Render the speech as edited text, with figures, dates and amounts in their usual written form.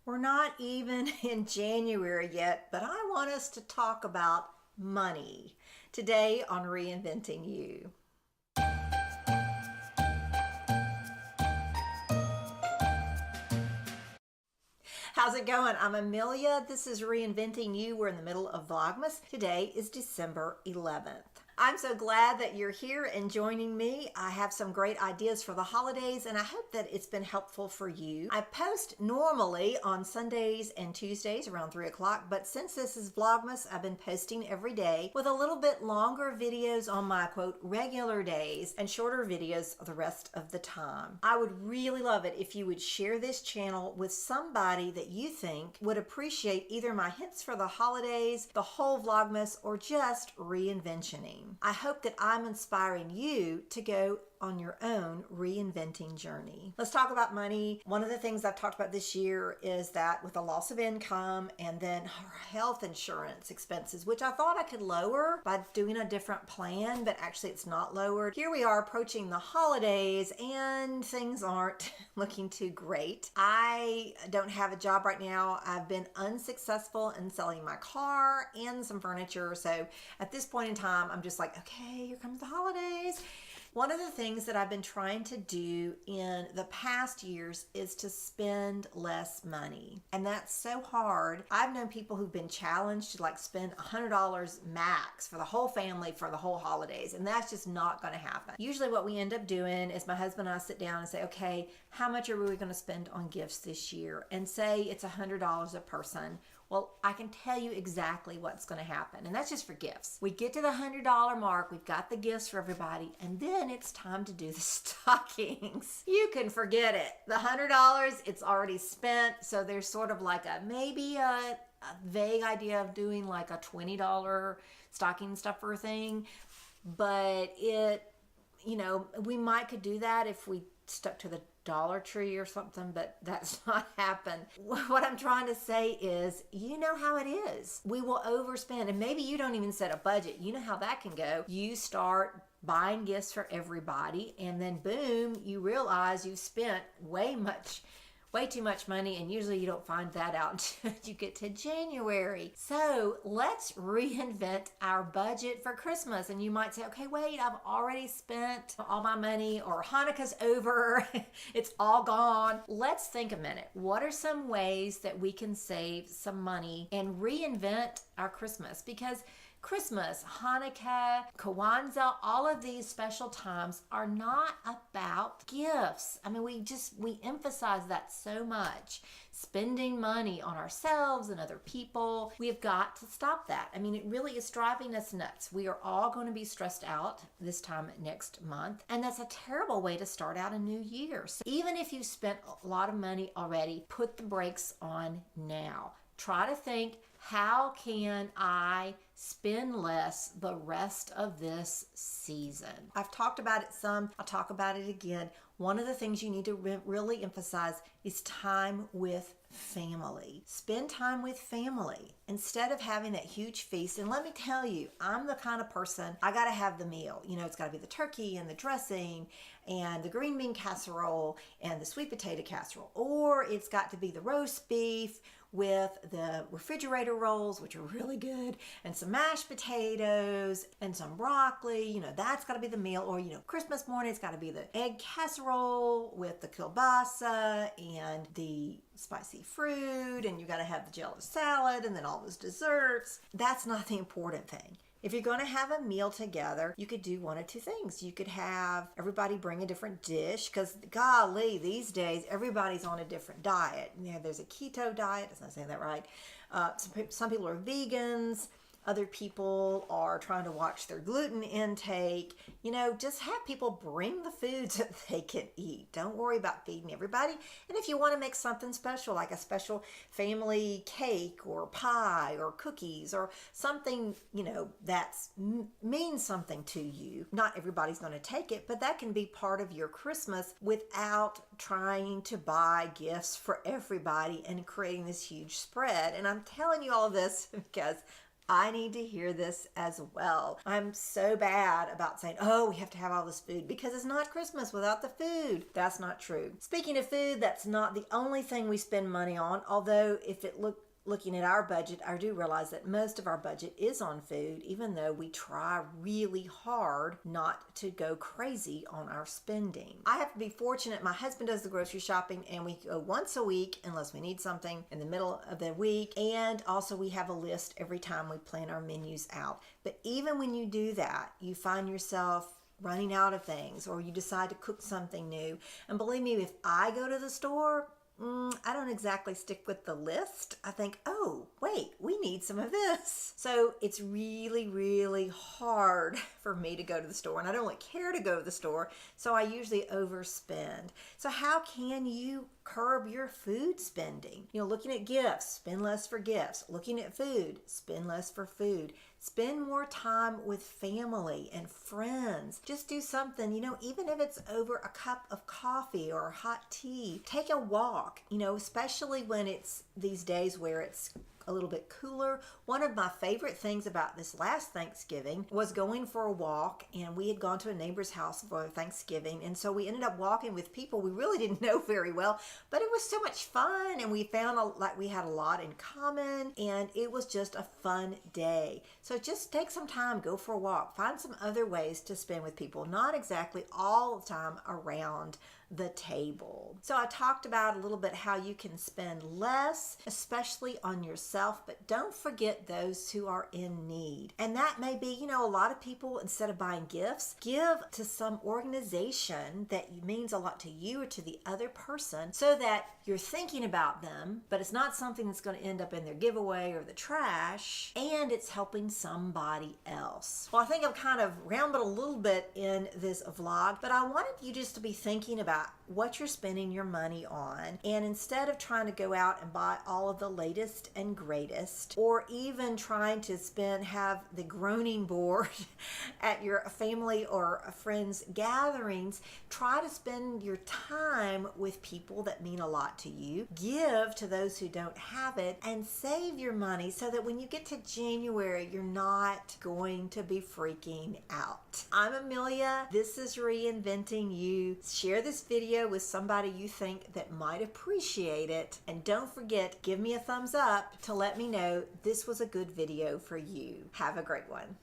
We're not even in January yet, but I want us to talk about money today on Reinventing You. How's it going? I'm Amelia. This is Reinventing You. We're in the middle of Vlogmas. Today is December 11th. I'm so glad that you're here and joining me. I have some great ideas for the holidays and I hope that it's been helpful for you. I post normally on Sundays and Tuesdays around 3 o'clock, but since this is Vlogmas, I've been posting every day with a little bit longer videos on my quote regular days and shorter videos the rest of the time. I would really love it if you would share this channel with somebody that you think would appreciate either my hints for the holidays, the whole Vlogmas, or just reinventioning. I hope that I'm inspiring you to go on your own reinventing journey. Let's talk about money. One of the things I've talked about this year is that with the loss of income and then health insurance expenses, which I thought I could lower by doing a different plan, but actually it's not lowered. Here we are approaching the holidays and things aren't looking too great. I don't have a job right now. I've been unsuccessful in selling my car and some furniture. So at this point in time, I'm just like, okay, here comes the holidays. One of the things that I've been trying to do in the past years is to spend less money. And that's so hard. I've known people who've been challenged to like spend $100 max for the whole family for the whole holidays. And that's just not going to happen. Usually what we end up doing is my husband and I sit down and say, okay, how much are we going to spend on gifts this year? And say it's $100 a person. Well, I can tell you exactly what's going to happen. And that's just for gifts. We get to the $100 mark. We've got the gifts for everybody. And then it's time to do the stockings. You can forget it. The $100, it's already spent. So there's sort of like maybe a vague idea of doing like a $20 stocking stuffer thing. But we might could do that if we stuck to the Dollar Tree or something, but that's not happened. What I'm trying to say is, you know how it is. We will overspend, and maybe you don't even set a budget. You know how that can go. You start buying gifts for everybody, and then boom, you realize you've spent way too much money, and usually you don't find that out until you get to January. So let's reinvent our budget for Christmas. And you might say, okay, wait, I've already spent all my money, or Hanukkah's over, it's all gone. Let's think a minute. What are some ways that we can save some money and reinvent our Christmas? Because Christmas, Hanukkah, Kwanzaa, all of these special times are not about gifts. I mean, we emphasize that so much. Spending money on ourselves and other people. We have got to stop that. I mean, it really is driving us nuts. We are all going to be stressed out this time next month. And that's a terrible way to start out a new year. So even if you've spent a lot of money already, put the brakes on now. Try to think, how can I spend less the rest of this season? I've talked about it some. I'll talk about it again. One of the things you need to really emphasize is time with family. Spend time with family instead of having that huge feast. And let me tell you, I'm the kind of person, I got to have the meal. It's got to be the turkey and the dressing and the green bean casserole and the sweet potato casserole. Or it's got to be the roast beef with the refrigerator rolls, which are really good, and some mashed potatoes and some broccoli. That's got to be the meal. Or, Christmas morning, it's got to be the egg casserole with the kielbasa and the spicy fruit, and you got to have the jello salad and then all those desserts. That's not the important thing. If you're going to have a meal together, you could do one of two things. You could have everybody bring a different dish, because golly, these days everybody's on a different diet. There's a keto diet. I'm not saying that right. Some people are vegans. Other people are trying to watch their gluten intake. Just have people bring the foods that they can eat. Don't worry about feeding everybody. And if you want to make something special, like a special family cake or pie or cookies or something, that means something to you. Not everybody's going to take it, but that can be part of your Christmas without trying to buy gifts for everybody and creating this huge spread. And I'm telling you all of this because I need to hear this as well. I'm so bad about saying, oh, we have to have all this food because it's not Christmas without the food. That's not true. Speaking of food, that's not the only thing we spend money on, although if it looking at our budget, I do realize that most of our budget is on food, even though we try really hard not to go crazy on our spending. I have to be fortunate. My husband does the grocery shopping and we go once a week unless we need something in the middle of the week. And also we have a list every time we plan our menus out. But even when you do that, you find yourself running out of things or you decide to cook something new. And believe me, if I go to the store, I don't exactly stick with the list. I think, oh, wait, we need some of this. So it's really, really hard for me to go to the store, and I don't really care to go to the store, so I usually overspend. So how can you curb your food spending? Looking at gifts, spend less for gifts. Looking at food, spend less for food. Spend more time with family and friends. Just do something, even if it's over a cup of coffee or hot tea. Take a walk, especially when it's these days where it's a little bit cooler. One of my favorite things about this last Thanksgiving was going for a walk, and we had gone to a neighbor's house for Thanksgiving, and so we ended up walking with people we really didn't know very well, but it was so much fun, and we found like we had a lot in common, and it was just a fun day. So just take some time, go for a walk, find some other ways to spend with people, not exactly all the time around the table. So I talked about a little bit how you can spend less, especially on yourself, but don't forget those who are in need. And that may be, a lot of people, instead of buying gifts, give to some organization that means a lot to you or to the other person so that you're thinking about them, but it's not something that's going to end up in their giveaway or the trash, and it's helping somebody else. Well, I think I've kind of rambled a little bit in this vlog, but I wanted you just to be thinking about what you're spending your money on, and instead of trying to go out and buy all of the latest and greatest, or even trying to have the groaning board at your family or a friend's gatherings, try to spend your time with people that mean a lot to you. Give to those who don't have it, and save your money so that when you get to January, you're not going to be freaking out. I'm Amelia. This is Reinventing You. Share this video with somebody you think that might appreciate it. And don't forget, give me a thumbs up to let me know this was a good video for you. Have a great one.